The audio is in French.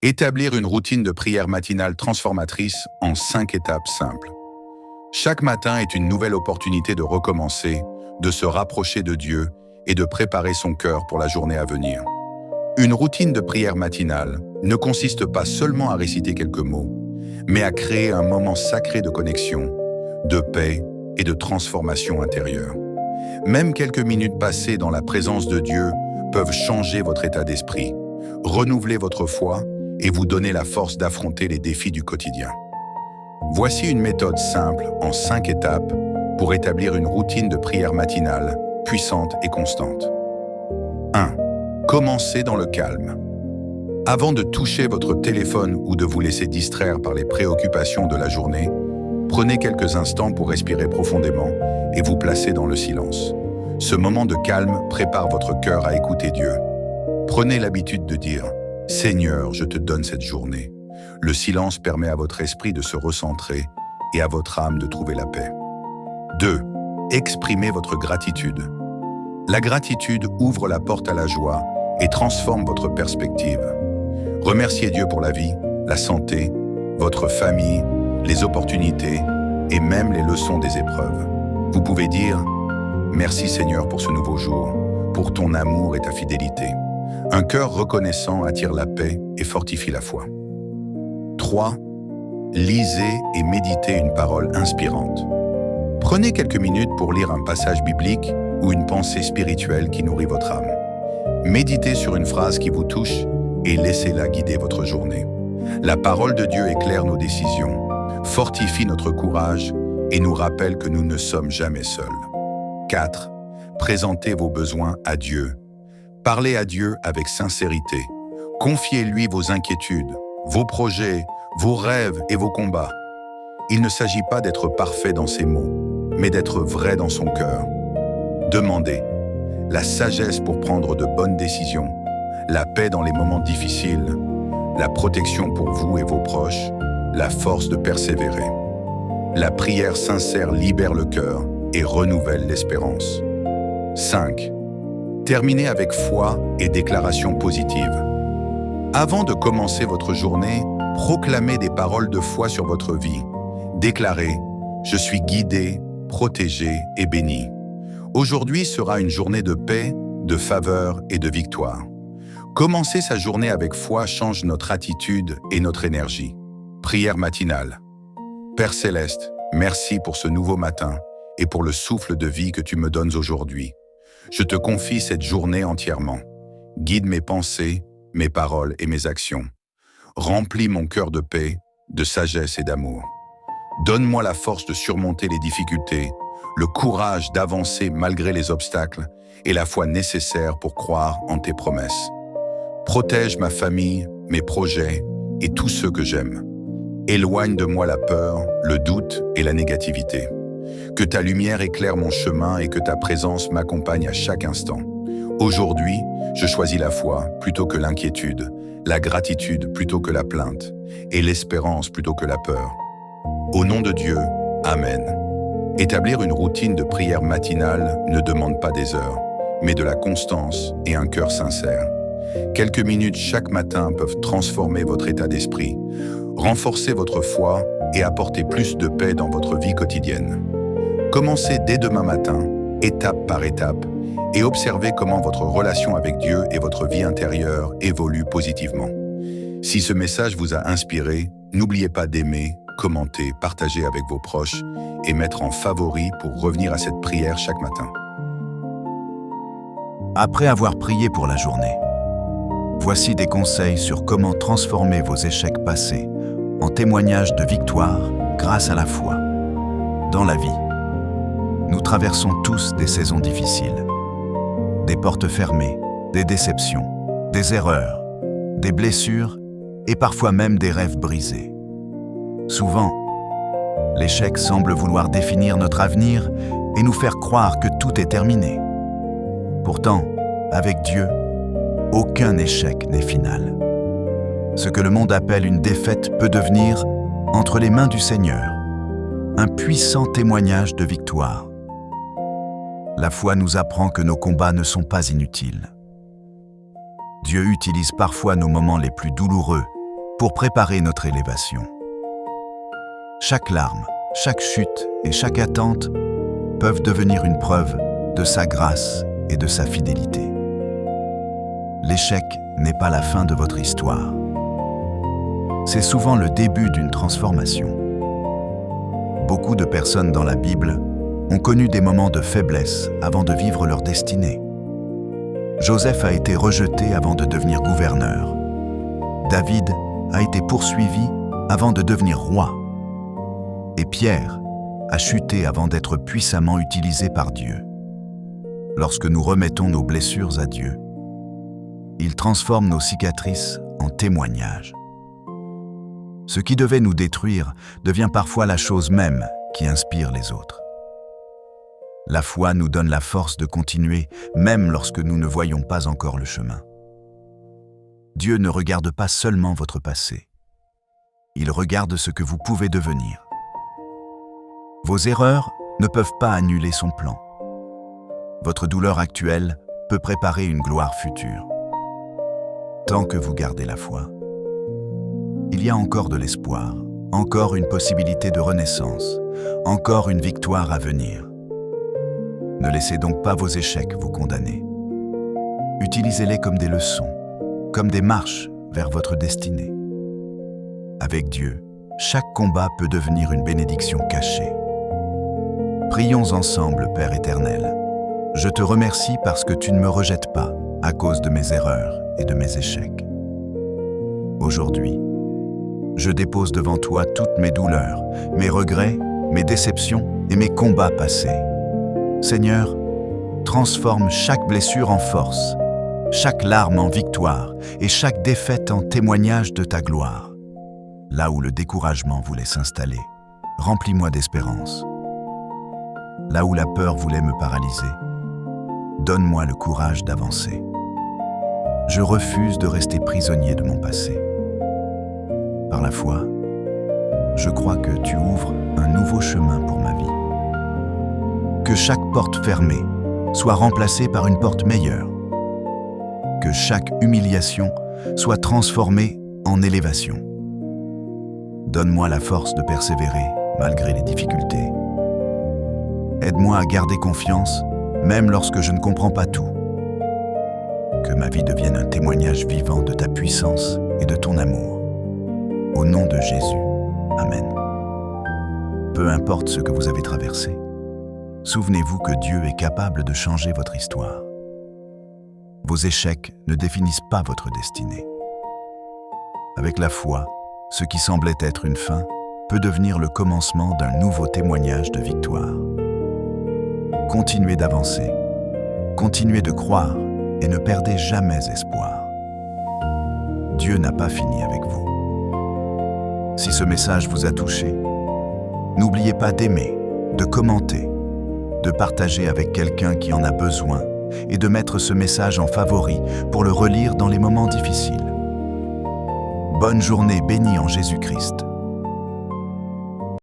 Établir une routine de prière matinale transformatrice en 5 étapes simples. Chaque matin est une nouvelle opportunité de recommencer, de se rapprocher de Dieu et de préparer son cœur pour la journée à venir. Une routine de prière matinale ne consiste pas seulement à réciter quelques mots, mais à créer un moment sacré de connexion, de paix et de transformation intérieure. Même quelques minutes passées dans la présence de Dieu peuvent changer votre état d'esprit, renouveler votre foi et vous donner la force d'affronter les défis du quotidien. Voici une méthode simple en 5 étapes pour établir une routine de prière matinale puissante et constante. 1. Commencez dans le calme. Avant de toucher votre téléphone ou de vous laisser distraire par les préoccupations de la journée, prenez quelques instants pour respirer profondément et vous placer dans le silence. Ce moment de calme prépare votre cœur à écouter Dieu. Prenez l'habitude de dire « Seigneur, je te donne cette journée ». Le silence permet à votre esprit de se recentrer et à votre âme de trouver la paix. 2. Exprimez votre gratitude. La gratitude ouvre la porte à la joie et transforme votre perspective. Remerciez Dieu pour la vie, la santé, votre famille, les opportunités et même les leçons des épreuves. Vous pouvez dire « Merci Seigneur pour ce nouveau jour, pour ton amour et ta fidélité ». Un cœur reconnaissant attire la paix et fortifie la foi. 3. Lisez et méditez une parole inspirante. Prenez quelques minutes pour lire un passage biblique ou une pensée spirituelle qui nourrit votre âme. Méditez sur une phrase qui vous touche et laissez-la guider votre journée. La parole de Dieu éclaire nos décisions, fortifie notre courage et nous rappelle que nous ne sommes jamais seuls. 4. Présentez vos besoins à Dieu. Parlez à Dieu avec sincérité. Confiez-lui vos inquiétudes, vos projets, vos rêves et vos combats. Il ne s'agit pas d'être parfait dans ses mots, mais d'être vrai dans son cœur. Demandez la sagesse pour prendre de bonnes décisions, la paix dans les moments difficiles, la protection pour vous et vos proches, la force de persévérer. La prière sincère libère le cœur et renouvelle l'espérance. 5. Terminez avec foi et déclaration positive. Avant de commencer votre journée, proclamez des paroles de foi sur votre vie. Déclarez « Je suis guidé, protégé et béni ». Aujourd'hui sera une journée de paix, de faveur et de victoire. Commencer sa journée avec foi change notre attitude et notre énergie. Prière matinale. Père Céleste, merci pour ce nouveau matin et pour le souffle de vie que tu me donnes aujourd'hui. Je te confie cette journée entièrement. Guide mes pensées, mes paroles et mes actions. Remplis mon cœur de paix, de sagesse et d'amour. Donne-moi la force de surmonter les difficultés, le courage d'avancer malgré les obstacles et la foi nécessaire pour croire en tes promesses. Protège ma famille, mes projets et tous ceux que j'aime. Éloigne de moi la peur, le doute et la négativité. Que ta lumière éclaire mon chemin et que ta présence m'accompagne à chaque instant. Aujourd'hui, je choisis la foi plutôt que l'inquiétude, la gratitude plutôt que la plainte et l'espérance plutôt que la peur. Au nom de Dieu, Amen. Établir une routine de prière matinale ne demande pas des heures, mais de la constance et un cœur sincère. Quelques minutes chaque matin peuvent transformer votre état d'esprit, renforcer votre foi et apporter plus de paix dans votre vie quotidienne. Commencez dès demain matin, étape par étape, et observez comment votre relation avec Dieu et votre vie intérieure évoluent positivement. Si ce message vous a inspiré, n'oubliez pas d'aimer, commenter, partager avec vos proches et mettre en favori pour revenir à cette prière chaque matin. Après avoir prié pour la journée, voici des conseils sur comment transformer vos échecs passés en témoignages de victoire grâce à la foi. Dans la vie, nous traversons tous des saisons difficiles, des portes fermées, des déceptions, des erreurs, des blessures et parfois même des rêves brisés. Souvent, l'échec semble vouloir définir notre avenir et nous faire croire que tout est terminé. Pourtant, avec Dieu, aucun échec n'est final. Ce que le monde appelle une défaite peut devenir, entre les mains du Seigneur, un puissant témoignage de victoire. La foi nous apprend que nos combats ne sont pas inutiles. Dieu utilise parfois nos moments les plus douloureux pour préparer notre élévation. Chaque larme, chaque chute et chaque attente peuvent devenir une preuve de sa grâce et de sa fidélité. L'échec n'est pas la fin de votre histoire. C'est souvent le début d'une transformation. Beaucoup de personnes dans la Bible ont connu des moments de faiblesse avant de vivre leur destinée. Joseph a été rejeté avant de devenir gouverneur. David a été poursuivi avant de devenir roi. Et Pierre a chuté avant d'être puissamment utilisé par Dieu. Lorsque nous remettons nos blessures à Dieu, il transforme nos cicatrices en témoignages. Ce qui devait nous détruire devient parfois la chose même qui inspire les autres. La foi nous donne la force de continuer, même lorsque nous ne voyons pas encore le chemin. Dieu ne regarde pas seulement votre passé. Il regarde ce que vous pouvez devenir. Vos erreurs ne peuvent pas annuler son plan. Votre douleur actuelle peut préparer une gloire future. Tant que vous gardez la foi, il y a encore de l'espoir, encore une possibilité de renaissance, encore une victoire à venir. Ne laissez donc pas vos échecs vous condamner. Utilisez-les comme des leçons, comme des marches vers votre destinée. Avec Dieu, chaque combat peut devenir une bénédiction cachée. Prions ensemble, Père éternel. Je te remercie parce que tu ne me rejettes pas à cause de mes erreurs et de mes échecs. Aujourd'hui, je dépose devant toi toutes mes douleurs, mes regrets, mes déceptions et mes combats passés. Seigneur, transforme chaque blessure en force, chaque larme en victoire et chaque défaite en témoignage de ta gloire. Là où le découragement voulait s'installer, remplis-moi d'espérance. Là où la peur voulait me paralyser, donne-moi le courage d'avancer. Je refuse de rester prisonnier de mon passé. Par la foi, je crois que tu ouvres un nouveau chemin pour ma vie. Que chaque porte fermée soit remplacée par une porte meilleure. Que chaque humiliation soit transformée en élévation. Donne-moi la force de persévérer malgré les difficultés. Aide-moi à garder confiance, même lorsque je ne comprends pas tout. Que ma vie devienne un témoignage vivant de ta puissance et de ton amour. Au nom de Jésus. Amen. Peu importe ce que vous avez traversé, souvenez-vous que Dieu est capable de changer votre histoire. Vos échecs ne définissent pas votre destinée. Avec la foi, ce qui semblait être une fin peut devenir le commencement d'un nouveau témoignage de victoire. Continuez d'avancer, continuez de croire et ne perdez jamais espoir. Dieu n'a pas fini avec vous. Si ce message vous a touché, n'oubliez pas d'aimer, de commenter, de partager avec quelqu'un qui en a besoin et de mettre ce message en favori pour le relire dans les moments difficiles. Bonne journée bénie en Jésus-Christ.